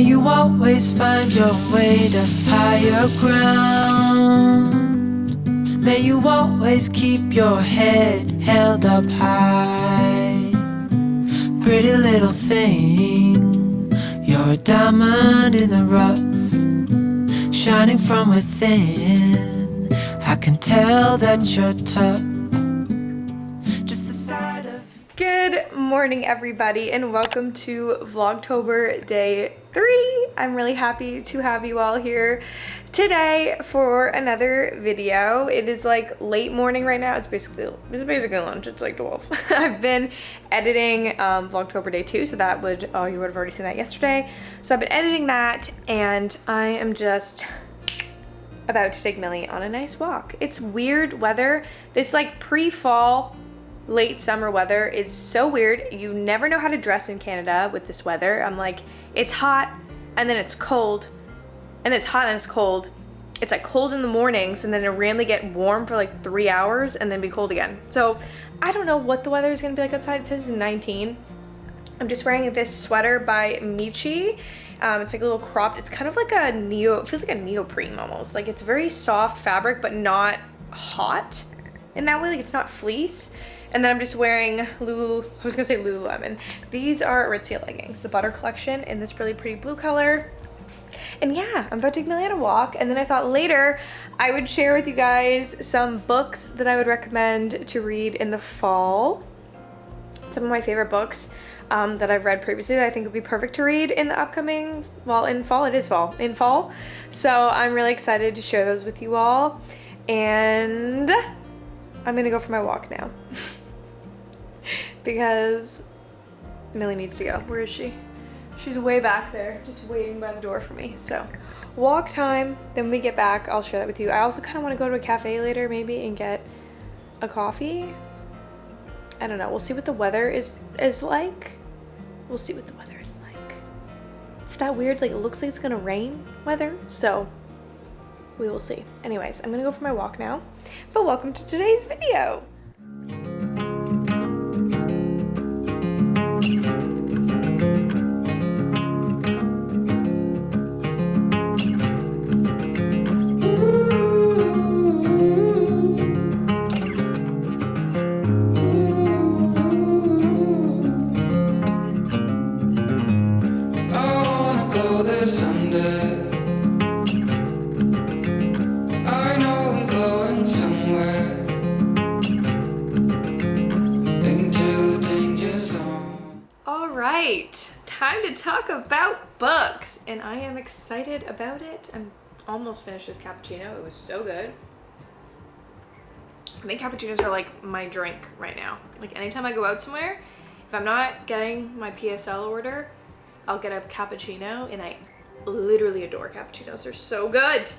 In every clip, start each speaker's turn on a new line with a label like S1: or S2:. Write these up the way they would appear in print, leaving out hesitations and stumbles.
S1: you always find your way to higher ground. May you always keep your head held up high. Pretty little thing, you're a diamond in the rough, shining from within. I can tell that you're tough. Just the side of...
S2: Good morning, everybody, and welcome to Vlogtober day 3. I'm really happy to have you all here today for another video. It is like late morning right now. It's basically lunch. It's like 12. I've been editing Vlogtober day 2, so that would, oh, you would have already seen that yesterday. So I've been editing that, and I am just about to take Millie on a nice walk. It's weird weather. This like pre-fall late summer weather is so weird. You never know how to dress in Canada with this weather. I'm like, it's hot and then it's cold, and it's hot and it's cold. It's like cold in the mornings and then it'll randomly get warm for like 3 hours and then be cold again. So I don't know what the weather is gonna be like outside. It says it's 19. I'm just wearing this sweater by Michi. It's like a little cropped. It's kind of like a it feels like a neoprene almost. Like it's very soft fabric but not hot in that way. Like it's not fleece. And then I'm just wearing Lululemon. These are Aritzia leggings, the Butter collection in this really pretty blue color. And yeah, I'm about to take Millie on a walk. And then I thought later I would share with you guys some books that I would recommend to read in the fall. Some of my favorite books that I've read previously that I think would be perfect to read in the upcoming, well, in fall. It is fall. In fall. So I'm really excited to share those with you all. And I'm gonna go for my walk now. Because Millie needs to go. Where is she? She's way back there, just waiting by the door for me. So walk time, then when we get back, I'll share that with you. I also kind of want to go to a cafe later maybe and get a coffee. I don't know. We'll see what the weather is like. We'll see what the weather is like. It's that weird, like it looks like it's gonna rain weather. So we will see. Anyways, I'm gonna go for my walk now. But welcome to today's video. Time to talk about books, and I am excited about it. I'm almost finished this cappuccino. It was so good. I think cappuccinos are like my drink right now. Like anytime I go out somewhere, if I'm not getting my PSL order, I'll get a cappuccino, and I literally adore cappuccinos. They're so good.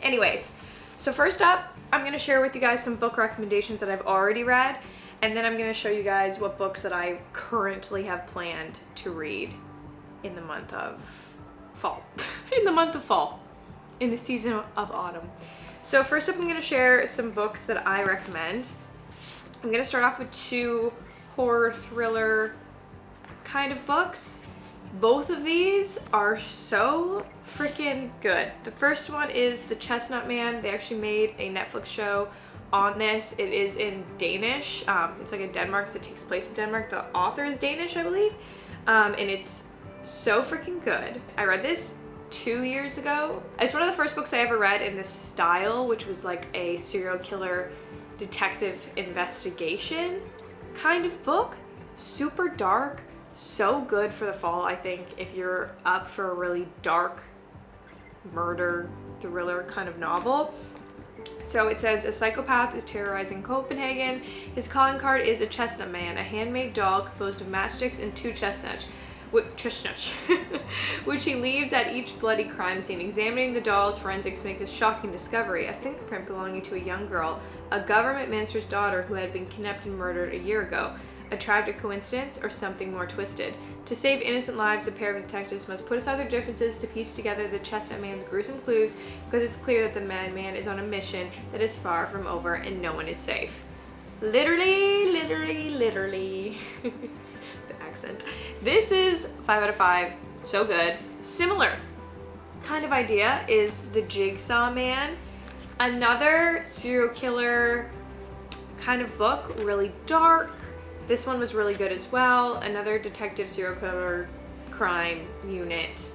S2: Anyways, so first up, I'm gonna share with you guys some book recommendations that I've already read. And then I'm going to show you guys what books that I currently have planned to read in the month of fall. In the season of autumn. So first up, I'm going to share some books that I recommend. I'm going to start off with 2 horror thriller kind of books. Both of these are so freaking good. The first one is The Chestnut Man. They actually made a Netflix show on this. It is in Danish. It's like in Denmark, so it takes place in Denmark. The author is Danish, I believe. And it's so freaking good. I read this 2 years ago. It's one of the first books I ever read in this style, which was like a serial killer detective investigation kind of book. Super dark, so good for the fall, I think, if you're up for a really dark murder thriller kind of novel. So it says, a psychopath is terrorizing Copenhagen. His calling card is a chestnut man, a handmade doll composed of matchsticks and 2 chestnuts, which he leaves at each bloody crime scene. Examining the dolls, forensics make a shocking discovery: a fingerprint belonging to a young girl, a government minister's daughter who had been kidnapped and murdered a year ago. A tragic coincidence or something more twisted? To save innocent lives, a pair of detectives must put aside their differences to piece together the Chestnut Man's gruesome clues, because it's clear that the madman is on a mission that is far from over and no one is safe. Literally. The accent. This is 5 out of 5. So good. Similar kind of idea is the Jigsaw Man. Another serial killer kind of book, really dark. This one was really good as well. Another detective serial killer crime unit.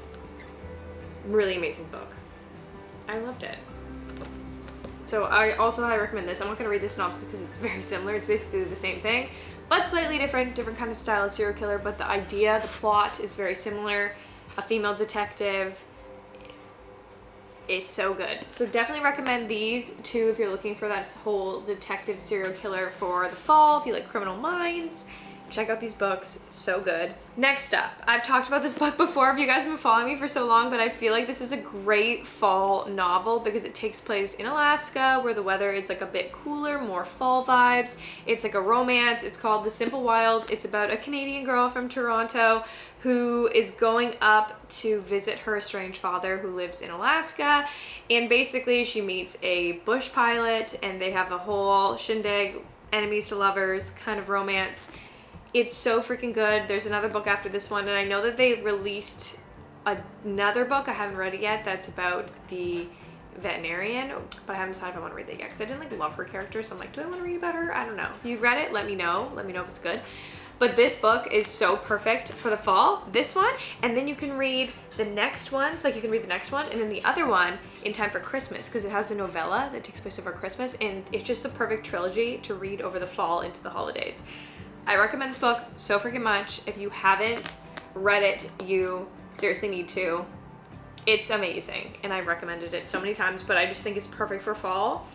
S2: Really amazing book. I loved it. So I also highly recommend this. I'm not going to read the synopsis because it's very similar. It's basically the same thing, but slightly different kind of style of serial killer. But the idea, the plot is very similar. A female detective. It's so good. So definitely recommend these two if you're looking for that whole detective serial killer for the fall. If you like Criminal Minds, check out these books. So good. Next up, I've talked about this book before if you guys have been following me for so long, but I feel like this is a great fall novel because it takes place in Alaska where the weather is like a bit cooler, more fall vibes. It's like a romance. It's called The Simple Wild. It's about a Canadian girl from Toronto who is going up to visit her estranged father who lives in Alaska, and basically she meets a bush pilot and they have a whole shindig, enemies to lovers kind of romance. It's so freaking good. There's another book after this one, and I know that they released another book, I haven't read it yet, that's about the veterinarian, but I haven't decided if I want to read that yet because I didn't like love her character, so I'm like, do I want to read about her? I don't know. If you've read it, let me know if it's good. But this book is so perfect for the fall, this one, and then you can read the next one. So like you can read the next one and then the other one in time for Christmas because it has a novella that takes place over Christmas, and it's just the perfect trilogy to read over the fall into the holidays. I recommend this book so freaking much. If you haven't read it, you seriously need to. It's amazing, and I've recommended it so many times, but I just think it's perfect for fall.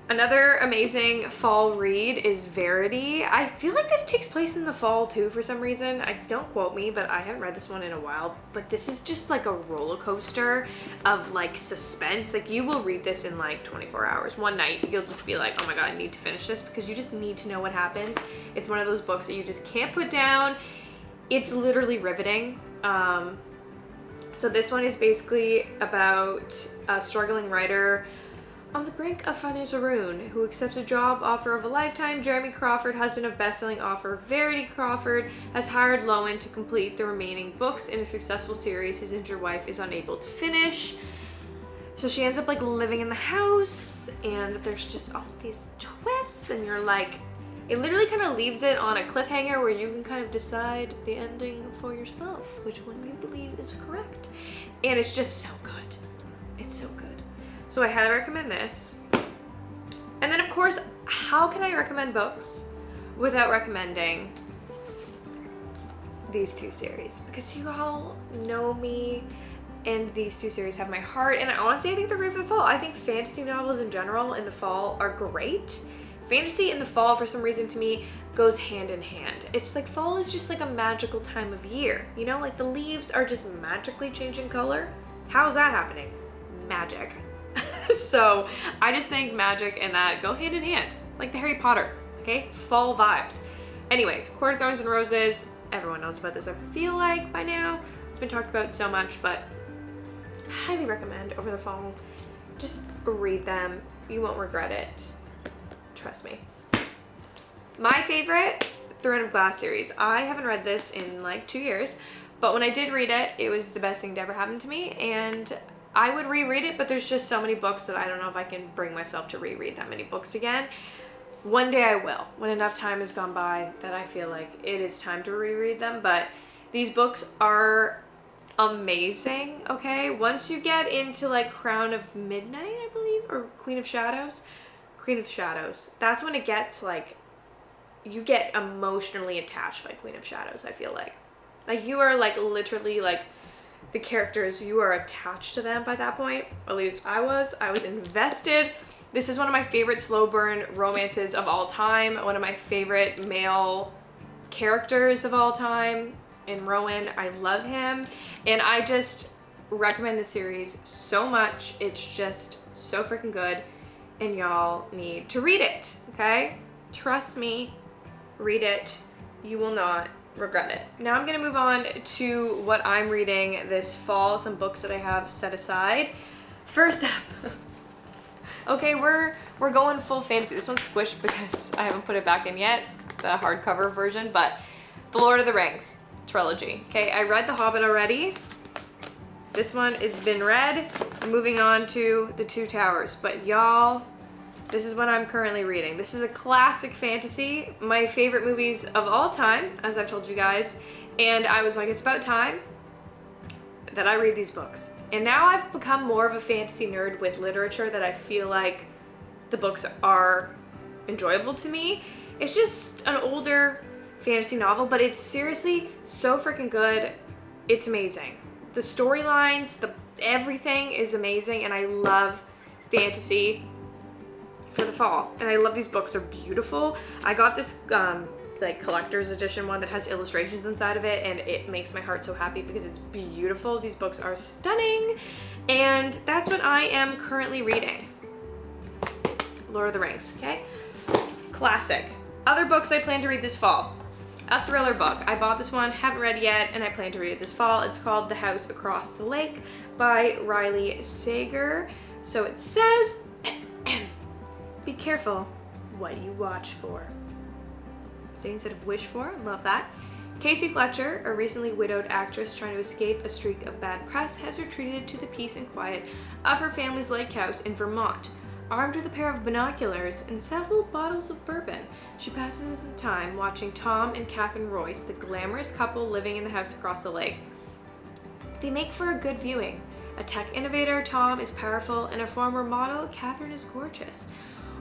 S2: Another amazing fall read is Verity. I feel like this takes place in the fall too for some reason. Don't quote me, but I haven't read this one in a while. But this is just like a roller coaster of like suspense. Like you will read this in like 24 hours. One night, you'll just be like, oh my God, I need to finish this because you just need to know what happens. It's one of those books that you just can't put down. It's literally riveting. So this one is basically about a struggling writer on the brink of financial ruin who accepts a job offer of a lifetime. Jeremy Crawford, husband of best-selling author Verity Crawford, has hired Lowen to complete the remaining books in a successful series his injured wife is unable to finish. So she ends up like living in the house, and there's just all these twists, and you're like, it literally kind of leaves it on a cliffhanger where you can kind of decide the ending for yourself, which one you believe is correct. And it's just so good. It's so good. So I highly recommend this. And then of course, how can I recommend books without recommending these two series? Because you all know me and these two series have my heart. And honestly, I think they're great for the fall. I think fantasy novels in general in the fall are great. Fantasy in the fall, for some reason to me, goes hand in hand. It's like fall is just like a magical time of year. You know, like the leaves are just magically changing color. How's that happening? Magic. So I just think magic and that go hand in hand, like the Harry Potter, okay? Fall vibes. Anyways, Court of Thorns and Roses, everyone knows about this, I feel like by now. It's been talked about so much, but highly recommend over the phone. Just read them. You won't regret it. Trust me. My favorite, Throne of Glass series. I haven't read this in like 2 years, but when I did read it, it was the best thing to ever happen to me, and I would reread it, but there's just so many books that I don't know if I can bring myself to reread that many books again. One day I will, when enough time has gone by that I feel like it is time to reread them. But these books are amazing, okay? Once you get into like Crown of Midnight, I believe, or Queen of Shadows, that's when it gets like, you get emotionally attached by Queen of Shadows, I feel like. Like you are like literally like, the characters, you are attached to them by that point. At least I was invested. This is one of my favorite slow burn romances of all time. One of my favorite male characters of all time in Rowan. I love him. And I just recommend the series so much. It's just so freaking good. And y'all need to read it, okay? Trust me, read it. You will not regret it. Now I'm gonna move on to what I'm reading this fall, some books that I have set aside. First up, okay, we're going full fantasy. This one's squished because I haven't put it back in yet, the hardcover version, but The Lord of the Rings Trilogy. Okay, I read The Hobbit already. This one has been read. I'm moving on to The Two Towers. But y'all, this is what I'm currently reading. This is a classic fantasy, my favorite movies of all time, as I've told you guys. And I was like, it's about time that I read these books. And now I've become more of a fantasy nerd with literature that I feel like the books are enjoyable to me. It's just an older fantasy novel, but it's seriously so freaking good. It's amazing. The storylines, everything is amazing, and I love fantasy for the fall. And I love these books. They're beautiful. I got this like collector's edition one that has illustrations inside of it, and it makes my heart so happy because it's beautiful. These books are stunning, and that's what I am currently reading. Lord of the Rings, okay? Classic. Other books I plan to read this fall. A thriller book. I bought this one, haven't read yet, and I plan to read it this fall. It's called The House Across the Lake by Riley Sager. So it says, be careful what you watch for. See, instead of wish for, love that. Casey Fletcher, a recently widowed actress trying to escape a streak of bad press, has retreated to the peace and quiet of her family's lake house in Vermont. Armed with a pair of binoculars and several bottles of bourbon, she passes the time watching Tom and Catherine Royce, the glamorous couple living in the house across the lake. They make for a good viewing. A tech innovator, Tom is powerful, and a former model, Catherine is gorgeous.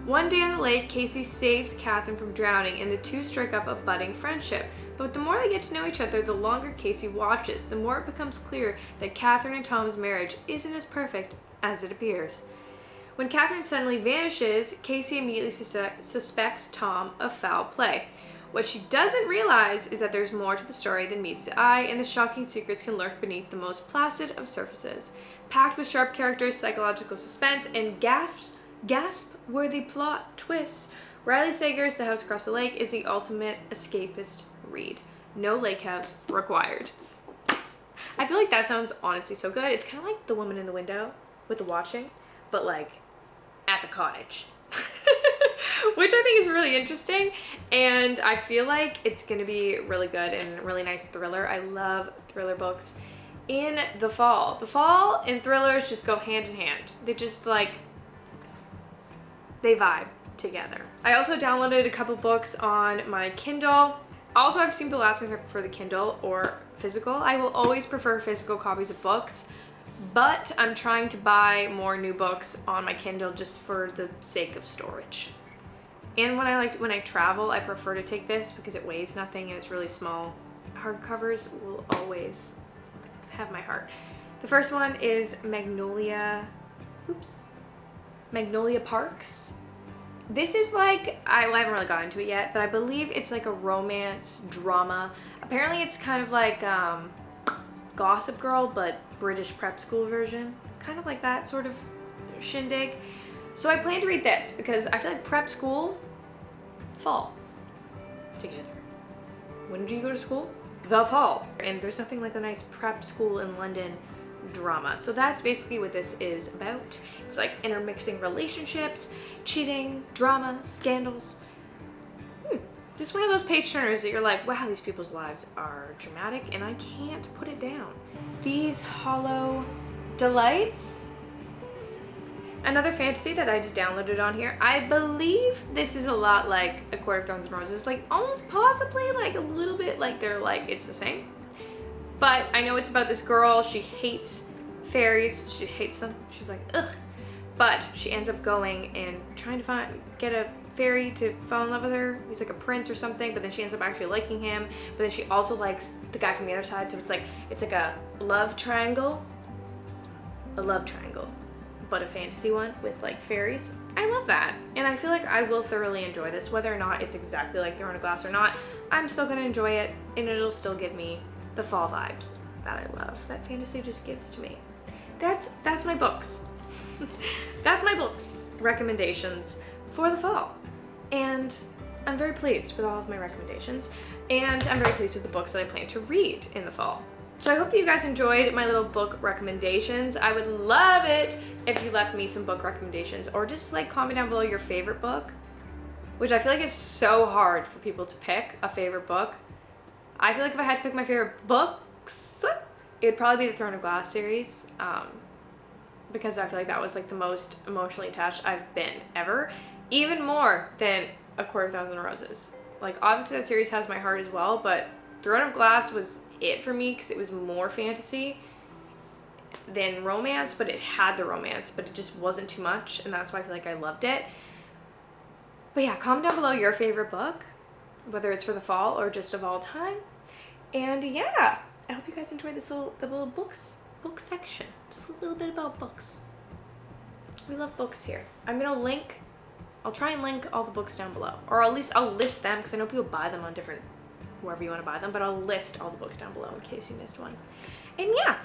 S2: One day on the lake, Casey saves Catherine from drowning, and the two strike up a budding friendship. But the more they get to know each other, the longer Casey watches, the more it becomes clear that Catherine and Tom's marriage isn't as perfect as it appears. When Catherine suddenly vanishes, Casey immediately suspects Tom of foul play. What she doesn't realize is that there's more to the story than meets the eye, and the shocking secrets can lurk beneath the most placid of surfaces. Packed with sharp characters, psychological suspense, and gasp-worthy plot twists, Riley Sager's The House Across the Lake is the ultimate escapist read. No lake house required. I feel like that sounds honestly so good. It's kind of like The Woman in the Window with the watching, but like at the cottage. Which I think is really interesting, and I feel like it's gonna be really good and a really nice thriller. I love thriller books in the fall. The fall and thrillers just go hand in hand. They just like, they vibe together. I also downloaded a couple books on my Kindle. Also, I've seen people ask me if I prefer the Kindle or physical. I will always prefer physical copies of books, but I'm trying to buy more new books on my Kindle just for the sake of storage. And when I travel, I prefer to take this because it weighs nothing and it's really small. Hardcovers will always have my heart. The first one is Magnolia Parks. This is like, I haven't really got into it yet, but I believe it's like a romance drama. Apparently it's kind of like Gossip Girl, but British prep school version. Kind of like that sort of shindig. So I plan to read this because I feel like prep school, fall together. When do you go to school? The fall. And there's nothing like a nice prep school in London drama. So that's basically what this is about. It's like intermixing relationships, cheating, drama, scandals. Just one of those page turners that you're like, wow, these people's lives are dramatic and I can't put it down. These Hallow delights. Another fantasy that I just downloaded on here. I believe this is a lot like A Court of Thorns and Roses, like almost possibly like a little bit like they're like, it's the same. But I know it's about this girl, she hates fairies, she hates them, she's like, ugh. But she ends up going and trying to get a fairy to fall in love with her. He's like a prince or something, but then she ends up actually liking him. But then she also likes the guy from the other side, so it's like a love triangle. A love triangle, but a fantasy one with like fairies. I love that, and I feel like I will thoroughly enjoy this, whether or not it's exactly like Throne of Glass or not. I'm still gonna enjoy it, and it'll still give me the fall vibes that I love, that fantasy just gives to me. That's my books. That's my books recommendations for the fall, and I'm very pleased with all of my recommendations, and I'm very pleased with the books that I plan to read in the fall. So I hope that you guys enjoyed my little book recommendations. I would love it if you left me some book recommendations, or just like comment down below your favorite book, which I feel like is so hard for people to pick a favorite book. I feel like if I had to pick my favorite books, it'd probably be the Throne of Glass series, because I feel like that was like the most emotionally attached I've been ever, even more than A Court of Thousand Roses. Like, obviously that series has my heart as well, but Throne of Glass was it for me because it was more fantasy than romance, but it had the romance, but it just wasn't too much, and that's why I feel like I loved it. But yeah, comment down below your favorite book, whether it's for the fall or just of all time. And yeah, I hope you guys enjoyed the little book section. Just a little bit about books. We love books here. I'll try and link all the books down below, or at least I'll list them because I know people buy them on different, wherever you want to buy them, but I'll list all the books down below in case you missed one. And yeah,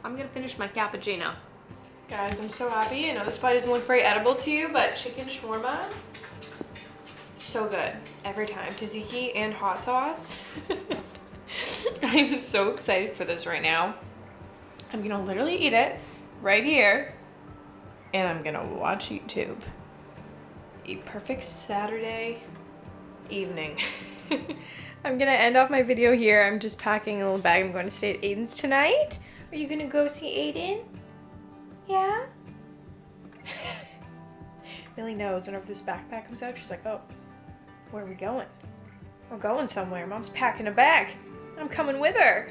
S2: I'm gonna finish my cappuccino. Guys, I'm so happy. I know this probably doesn't look very edible to you, but chicken shawarma, so good every time. Tzatziki and hot sauce. I'm so excited for this right now. I'm gonna literally eat it right here, and I'm gonna watch YouTube. A perfect Saturday evening. I'm gonna end off my video here. I'm just packing a little bag. I'm going to stay at Aiden's tonight. Are you gonna go see Aiden? Yeah? Millie knows whenever this backpack comes out, she's like, oh, where are we going? We're going somewhere. Mom's packing a bag. I'm coming with her.